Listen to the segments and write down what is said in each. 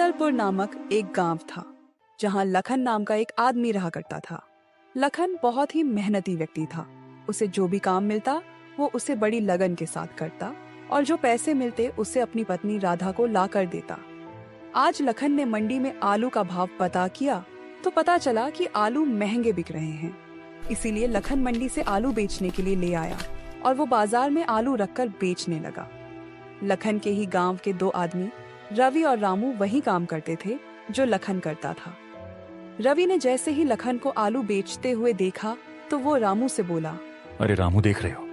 शीतलपुर नामक एक गांव था जहां लखन नाम का एक आदमी रहा करता था। लखन बहुत ही मेहनती व्यक्ति था। उसे जो भी काम मिलता वो उसे बड़ी लगन के साथ करता और जो पैसे मिलते उसे अपनी पत्नी राधा को ला कर देता। आज लखन ने मंडी में आलू का भाव पता किया तो पता चला कि आलू महंगे बिक रहे हैं। इसीलिए लखन मंडी से आलू बेचने के लिए ले आया और वो बाजार में आलू रखकर बेचने लगा। लखन के ही गांव के दो आदमी रवि और रामू वही काम करते थे जो लखन करता था। रवि ने जैसे ही लखन को आलू बेचते हुए देखा तो वो रामू से बोला, अरे रामू, देख रहे हो,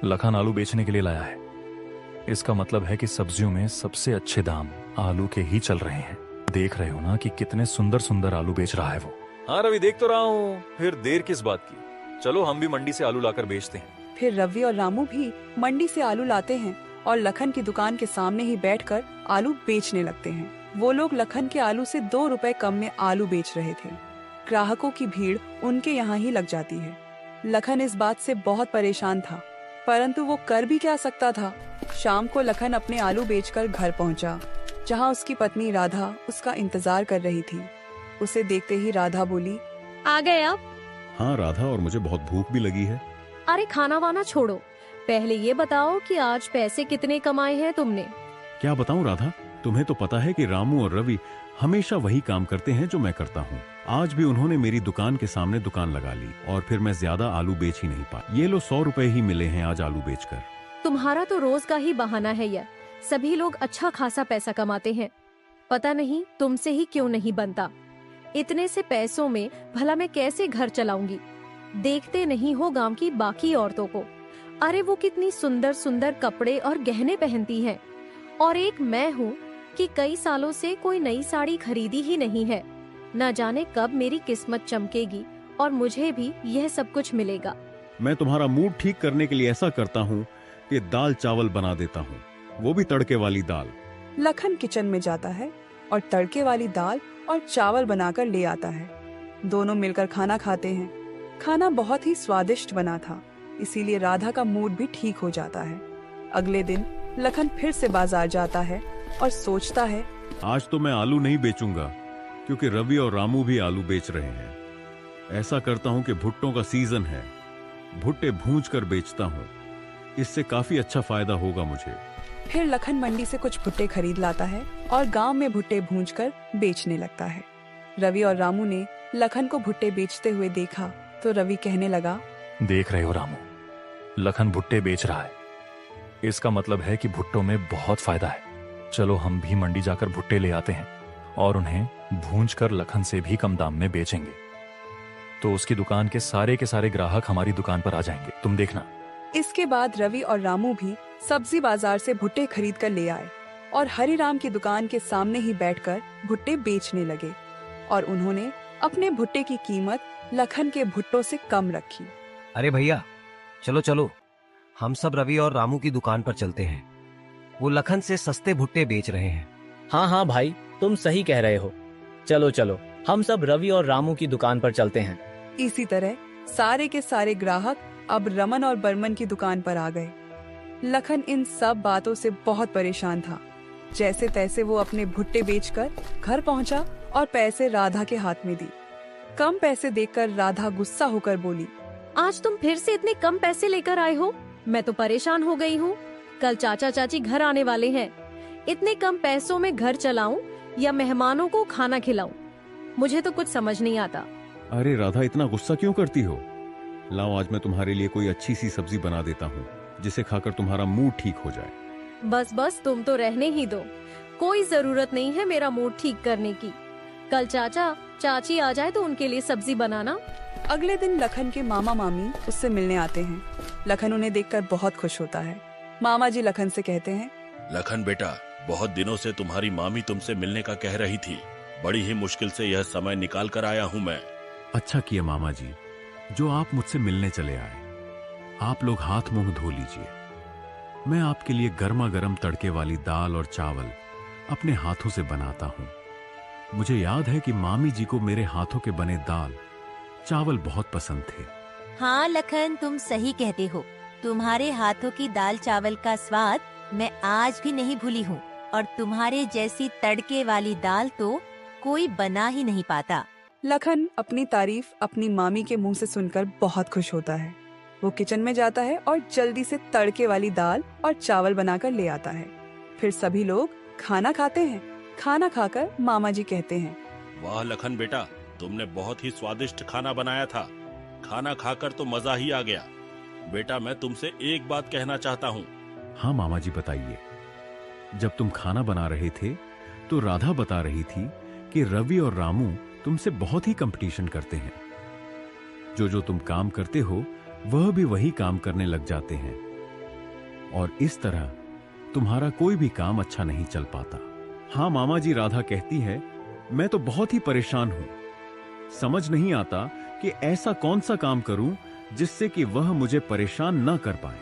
लखन आलू बेचने के लिए लाया है। इसका मतलब है कि सब्जियों में सबसे अच्छे दाम आलू के ही चल रहे हैं। देख रहे हो ना कि कितने सुंदर सुंदर आलू बेच रहा है वो। हाँ रवि, देख तो रहा हूँ, फिर देर किस बात की, चलो हम भी मंडी से आलू लाकर बेचते हैं। फिर रवि और रामू भी मंडी से आलू लाते हैं और लखन की दुकान के सामने ही बैठकर आलू बेचने लगते हैं। वो लोग लखन के आलू से 2 रुपए कम में आलू बेच रहे थे। ग्राहकों की भीड़ उनके यहाँ ही लग जाती है। लखन इस बात से बहुत परेशान था, परंतु वो कर भी क्या सकता था। शाम को लखन अपने आलू बेचकर घर पहुँचा, जहाँ उसकी पत्नी राधा उसका इंतजार कर रही थी। उसे देखते ही राधा बोली, आ गए आप? हाँ राधा, और मुझे बहुत भूख भी लगी है। अरे खाना वाना छोड़ो, पहले ये बताओ कि आज पैसे कितने कमाए हैं तुमने? क्या बताऊं राधा, तुम्हें तो पता है कि रामू और रवि हमेशा वही काम करते हैं जो मैं करता हूँ। आज भी उन्होंने मेरी दुकान के सामने दुकान लगा ली और फिर मैं ज्यादा आलू बेच ही नहीं पाया। ये लो 100 रुपए ही मिले हैं आज आलू बेचकर। तुम्हारा तो रोज का ही बहाना है यार। सभी लोग अच्छा खासा पैसा कमाते हैं, पता नहीं तुमसे ही क्यों नहीं बनता। इतने से पैसों में भला मैं कैसे घर चलाऊंगी? देखते नहीं हो गांव की बाकी औरतों को, अरे वो कितनी सुंदर सुंदर कपड़े और गहने पहनती हैं, और एक मैं हूँ कि कई सालों से कोई नई साड़ी खरीदी ही नहीं है। न जाने कब मेरी किस्मत चमकेगी और मुझे भी यह सब कुछ मिलेगा। मैं तुम्हारा मूड ठीक करने के लिए ऐसा करता हूँ कि दाल चावल बना देता हूँ, वो भी तड़के वाली दाल। लखन किचन में जाता है और तड़के वाली दाल और चावल बनाकर ले आता है। दोनों मिलकर खाना खाते हैं। खाना बहुत ही स्वादिष्ट बना था, इसीलिए राधा का मूड भी ठीक हो जाता है। अगले दिन लखन फिर से बाजार जाता है और सोचता है, आज तो मैं आलू नहीं बेचूंगा क्योंकि रवि और रामू भी आलू बेच रहे हैं। ऐसा करता हूँ कि भुट्टों का सीजन है, भुट्टे भूंज कर बेचता हूँ, इससे काफी अच्छा फायदा होगा मुझे। फिर लखन मंडी से कुछ भुट्टे खरीद लाता है और गांव में भुट्टे भूंजकर बेचने लगता है। रवि और रामू ने लखन को भुट्टे बेचते हुए देखा तो रवि कहने लगा, देख रहे हो रामू, लखन भुट्टे बेच रहा है। इसका मतलब है कि भुट्टों में बहुत फायदा है। चलो हम भी मंडी जाकर भुट्टे ले आते हैं और उन्हें भूंज कर लखन से भी कम दाम में बेचेंगे, तो उसकी दुकान के सारे ग्राहक हमारी दुकान पर आ जाएंगे, तुम देखना। इसके बाद रवि और रामू भी सब्जी बाजार से भुट्टे खरीद कर ले आए और हरिराम की दुकान के सामने ही बैठकर भुट्टे बेचने लगे और उन्होंने अपने भुट्टे की कीमत लखन के भुट्टों से कम रखी। अरे भैया, चलो चलो, हम सब रवि और रामू की दुकान पर चलते हैं। वो लखन से सस्ते भुट्टे बेच रहे हैं। हाँ हाँ भाई, तुम सही कह रहे हो। चलो चलो, हम सब रवि और रामू की दुकान पर चलते हैं। इसी तरह सारे के सारे ग्राहक अब रमन और बर्मन की दुकान पर आ गए। लखन इन सब बातों से बहुत परेशान था। जैसे तैसे वो अपने भुट्टे बेचकर घर पहुंचा और पैसे राधा के हाथ में दी। कम पैसे देखकर राधा गुस्सा होकर बोली, आज तुम फिर से इतने कम पैसे लेकर आए हो? मैं तो परेशान हो गई हूँ। कल चाचा चाची घर आने वाले हैं। इतने कम पैसों में घर चलाऊं या मेहमानों को खाना खिलाऊं? मुझे तो कुछ समझ नहीं आता। अरे राधा, इतना गुस्सा क्यों करती हो? लाओ, आज मैं तुम्हारे लिए कोई अच्छी सी सब्जी बना देता हूँ जिसे खाकर तुम्हारा मूड ठीक हो जाए। बस बस, तुम तो रहने ही दो। कोई जरूरत नहीं है मेरा मूड ठीक करने की। कल चाचा चाची आ जाए तो उनके लिए सब्जी बनाना। अगले दिन लखन के मामा मामी उससे मिलने आते हैं। लखन उन्हें देखकर बहुत खुश होता है। मामा जी लखन से कहते हैं, लखन बेटा, बहुत दिनों से तुम्हारी मामी तुमसे मिलने का कह रही थी। बड़ी ही मुश्किल से यह समय निकाल कर आया हूँ मैं। अच्छा किया मामा जी, जो आप मुझसे मिलने चले आए। आप लोग हाथ मुंह धो लीजिए। मैं आपके लिए गर्मा गर्म तड़के वाली दाल और चावल अपने हाथों से बनाता हूँ। मुझे याद है कि मामी जी को मेरे हाथों के बने दाल चावल बहुत पसंद थे। हाँ लखन, तुम सही कहते हो। तुम्हारे हाथों की दाल चावल का स्वाद मैं आज भी नहीं भूली हूँ। और तुम्हारे जैसी तड़के वाली दाल तो कोई बना ही नहीं पाता। लखन अपनी तारीफ अपनी मामी के मुंह से सुनकर बहुत खुश होता है। वो किचन में जाता है और जल्दी से तड़के वाली दाल और चावल बनाकर ले आता है। फिर सभी लोग खाना खाते हैं। खाना खाकर मामा जी कहते हैं, वाह लखन बेटा, तुमने बहुत ही स्वादिष्ट खाना बनाया था। खाना खाकर तो मजा ही आ गया। बेटा मैं तुमसे एक बात कहना चाहता हूँ। हाँ मामा जी बताइए। जब तुम खाना बना रहे थे तो राधा बता रही थी कि रवि और रामू तुमसे बहुत ही कंपटीशन करते हैं। जो जो तुम काम करते हो वह भी वही काम करने लग जाते हैं और इस तरह तुम्हारा कोई भी काम अच्छा नहीं चल पाता। हाँ मामा जी, राधा कहती है मैं तो बहुत ही परेशान हूं। समझ नहीं आता कि ऐसा कौन सा काम करूं जिससे कि वह मुझे परेशान न कर पाए।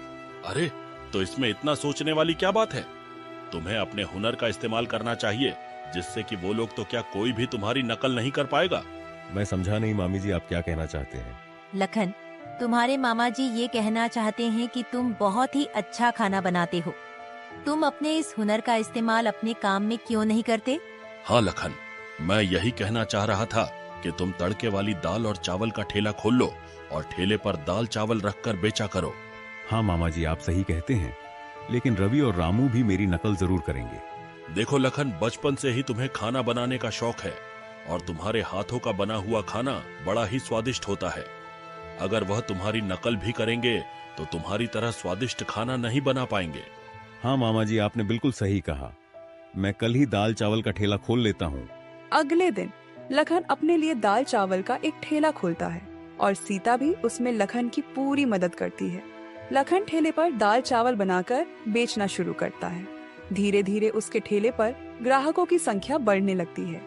अरे तो इसमें इतना सोचने वाली क्या बात है? तुम्हें अपने हुनर का इस्तेमाल करना चाहिए, जिससे कि वो लोग तो क्या कोई भी तुम्हारी नकल नहीं कर पाएगा। मैं समझा नहीं मामी जी, आप क्या कहना चाहते हैं? लखन, तुम्हारे मामा जी ये कहना चाहते हैं कि तुम बहुत ही अच्छा खाना बनाते हो। तुम अपने इस हुनर का इस्तेमाल अपने काम में क्यों नहीं करते? हाँ लखन, मैं यही कहना चाह रहा था कि तुम तड़के वाली दाल और चावल का ठेला खोल लो और ठेले पर दाल चावल रखकर बेचा करो। हाँ मामा जी, आप सही कहते हैं, लेकिन रवि और रामू भी मेरी नकल जरूर करेंगे। देखो लखन, बचपन से ही तुम्हें खाना बनाने का शौक है और तुम्हारे हाथों का बना हुआ खाना बड़ा ही स्वादिष्ट होता है। अगर वह तुम्हारी नकल भी करेंगे तो तुम्हारी तरह स्वादिष्ट खाना नहीं बना पाएंगे। हाँ मामा जी, आपने बिल्कुल सही कहा। मैं कल ही दाल चावल का ठेला खोल लेता हूँ। अगले दिन लखन अपने लिए दाल चावल का एक ठेला खोलता है और सीता भी उसमें लखन की पूरी मदद करती है। लखन ठेले पर दाल चावल बनाकर बेचना शुरू करता है। धीरे धीरे उसके ठेले पर ग्राहकों की संख्या बढ़ने लगती है।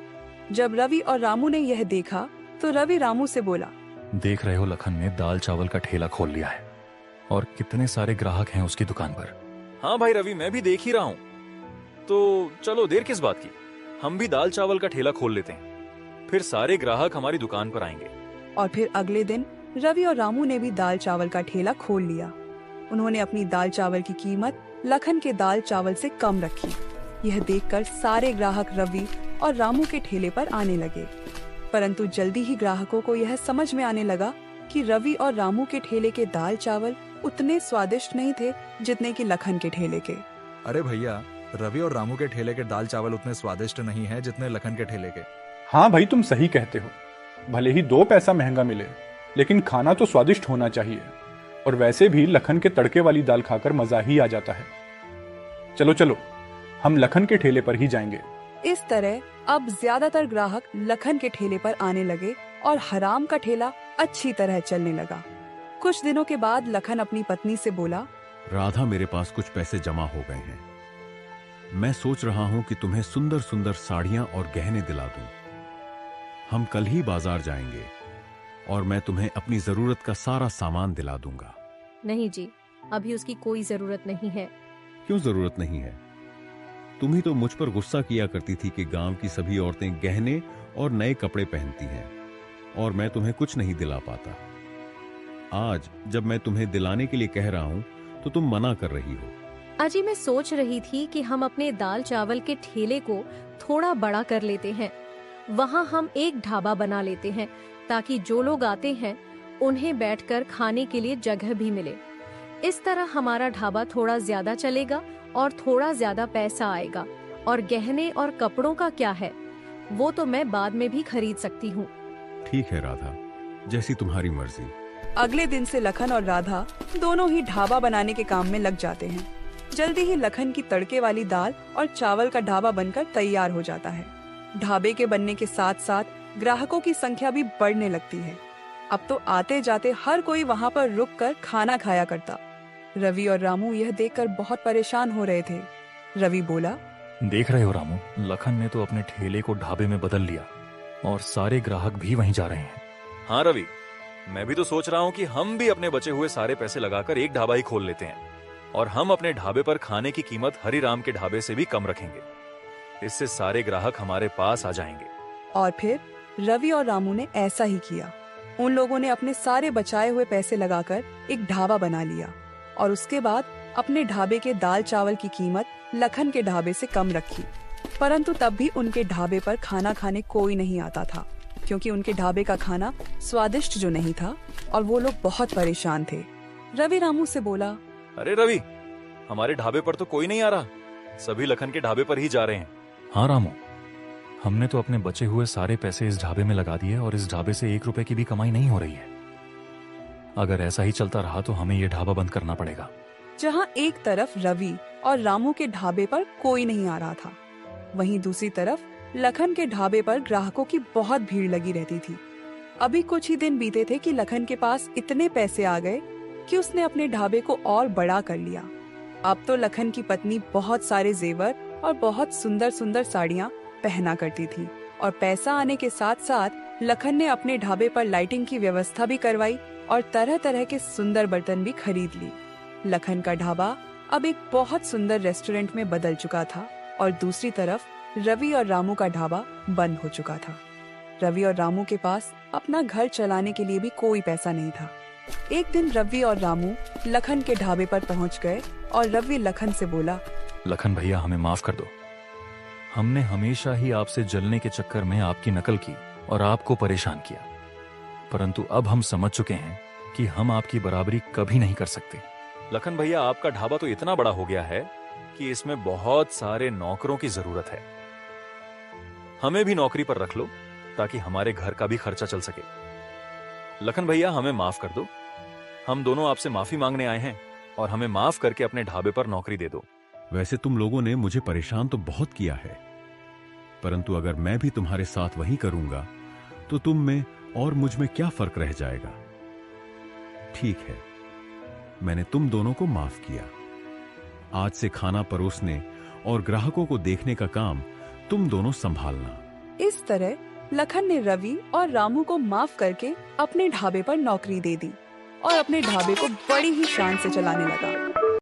जब रवि और रामू ने यह देखा तो रवि रामू से बोला, देख रहे हो लखन ने दाल चावल का ठेला खोल लिया है और कितने सारे ग्राहक हैं उसकी दुकान पर। हाँ भाई रवि, मैं भी देख ही रहा हूँ। तो चलो देर किस बात की, हम भी दाल चावल का ठेला खोल लेते हैं, फिर सारे ग्राहक हमारी दुकान पर आएंगे। और फिर अगले दिन रवि और रामू ने भी दाल चावल का ठेला खोल लिया। उन्होंने अपनी दाल चावल की कीमत लखन के दाल चावल से कम रखी। यह देखकर सारे ग्राहक रवि और रामू के ठेले पर आने लगे। परंतु जल्दी ही ग्राहकों को यह समझ में आने लगा कि रवि और रामू के ठेले के दाल चावल उतने स्वादिष्ट नहीं थे जितने कि लखन के ठेले के। अरे भैया, रवि और रामू के ठेले के दाल चावल उतने स्वादिष्ट नहीं हैं जितने लखन के ठेले के। हाँ भाई, तुम सही कहते हो। भले ही 2 पैसा महंगा मिले, लेकिन खाना तो स्वादिष्ट होना चाहिए। और वैसे भी लखन के तड़के वाली दाल खाकर मजा ही आ जाता है। चलो चलो, हम लखन के ठेले पर ही जाएंगे। इस तरह अब ज्यादातर ग्राहक लखन के ठेले पर आने लगे और हराम का ठेला अच्छी तरह चलने लगा। कुछ दिनों के बाद लखन अपनी पत्नी से बोला, राधा, मेरे पास कुछ पैसे जमा हो गए हैं। मैं सोच रहा हूं कि तुम्हें सुंदर सुंदर साड़ियां और गहने दिला दूं। हम कल ही बाजार जाएंगे और मैं तुम्हें अपनी जरूरत का सारा सामान दिला दूंगा। नहीं जी, अभी उसकी कोई जरूरत नहीं है। क्यों जरूरत नहीं है? तुम ही तो मुझ पर गुस्सा किया करती थी कि गांव की सभी औरतें गहने और नए कपड़े पहनती हैं और मैं तुम्हें कुछ नहीं दिला पाता। आज जब मैं तुम्हें दिलाने के लिए कह रहा हूं तो तुम मना कर रही हो। अजी, मैं सोच रही थी कि हम अपने दाल चावल के ठेले को थोड़ा बड़ा कर लेते हैं। वहाँ हम एक ढाबा बना लेते हैं ताकि जो लोग आते हैं उन्हें बैठकर खाने के लिए जगह भी मिले। इस तरह हमारा ढाबा थोड़ा ज्यादा चलेगा और थोड़ा ज्यादा पैसा आएगा। और गहने और कपड़ों का क्या है, वो तो मैं बाद में भी खरीद सकती हूँ। ठीक है राधा, जैसी तुम्हारी मर्जी। अगले दिन से लखन और राधा दोनों ही ढाबा बनाने के काम में लग जाते हैं। जल्दी ही लखन की तड़के वाली दाल और चावल का ढाबा बनकर तैयार हो जाता है। ढाबे के बनने के साथ साथ ग्राहकों की संख्या भी बढ़ने लगती है। अब तो आते जाते हर कोई वहाँ पर रुककर खाना खाया करता। रवि और रामू यह देखकर बहुत परेशान हो रहे थे। रवि बोला, देख रहे हो रामू, लखन ने तो अपने ठेले को ढाबे में बदल लिया और सारे ग्राहक भी वहीं जा रहे हैं। हाँ रवि, मैं भी तो सोच रहा हूँ कि हम भी अपने बचे हुए सारे पैसे लगाकर एक ढाबा ही खोल लेते हैं और हम अपने ढाबे पर खाने की कीमत हरिराम के ढाबे से भी कम रखेंगे। इससे सारे ग्राहक हमारे पास आ जाएंगे। और फिर रवि और रामू ने ऐसा ही किया। उन लोगों ने अपने सारे बचाए हुए पैसे लगाकर एक ढाबा बना लिया और उसके बाद अपने ढाबे के दाल चावल की कीमत लखन के ढाबे से कम रखी, परंतु तब भी उनके ढाबे पर खाना खाने कोई नहीं आता था, क्योंकि उनके ढाबे का खाना स्वादिष्ट जो नहीं था और वो लोग बहुत परेशान थे। रवि रामू से बोला, अरे रवि, हमारे ढाबे पर तो कोई नहीं आ रहा, सभी लखन के ढाबे पर ही जा रहे हैं। हाँ रामू, हमने तो अपने बचे हुए सारे पैसे इस ढाबे में लगा दिए और इस ढाबे से 1 रुपए की भी कमाई नहीं हो रही है। अगर ऐसा ही चलता रहा तो हमें ये ढाबा बंद करना पड़ेगा। जहाँ एक तरफ रवि और रामू के ढाबे पर कोई नहीं आ रहा था, वहीं दूसरी तरफ लखन के ढाबे पर ग्राहकों की बहुत भीड़ लगी रहती थी। अभी कुछ ही दिन बीते थे कि लखन के पास इतने पैसे आ गए कि उसने अपने ढाबे को और बड़ा कर लिया। अब तो लखन की पत्नी बहुत सारे जेवर और बहुत सुंदर सुंदर साड़ियाँ पहना करती थी, और पैसा आने के साथ साथ लखन ने अपने ढाबे पर लाइटिंग की व्यवस्था भी करवाई और तरह तरह के सुंदर बर्तन भी खरीद ली। लखन का ढाबा अब एक बहुत सुंदर रेस्टोरेंट में बदल चुका था और दूसरी तरफ रवि और रामू का ढाबा बंद हो चुका था। रवि और रामू के पास अपना घर चलाने के लिए भी कोई पैसा नहीं था। एक दिन रवि और रामू लखन के ढाबे पर पहुंच गए और रवि लखन से बोला, लखन भैया, हमें माफ कर दो। हमने हमेशा ही आपसे जलने के चक्कर में आपकी नकल की और आपको परेशान किया, परंतु अब हम समझ चुके हैं कि हम आपकी बराबरी कभी नहीं कर सकते। लखन भैया, आपका ढाबा तो इतना बड़ा हो गया है कि इसमें बहुत सारे नौकरों की जरूरत है। हमें भी नौकरी पर रख लो ताकि हमारे घर का भी खर्चा चल सके। लखन भैया, हमें माफ कर दो। हम दोनों आपसे माफी मांगने आए हैं और हमें माफ करके अपने ढाबे पर नौकरी दे दो। वैसे तुम लोगों ने मुझे परेशान तो बहुत किया है, परंतु अगर मैं भी तुम्हारे साथ वही करूंगा तो तुम में और मुझ में क्या फर्क रह जाएगा। ठीक है, मैंने तुम दोनों को माफ किया। आज से खाना परोसने और ग्राहकों को देखने का काम तुम दोनों संभालना। इस तरह लखन ने रवि और रामू को माफ करके अपने ढाबे पर नौकरी दे दी और अपने ढाबे को बड़ी ही शान से चलाने लगा।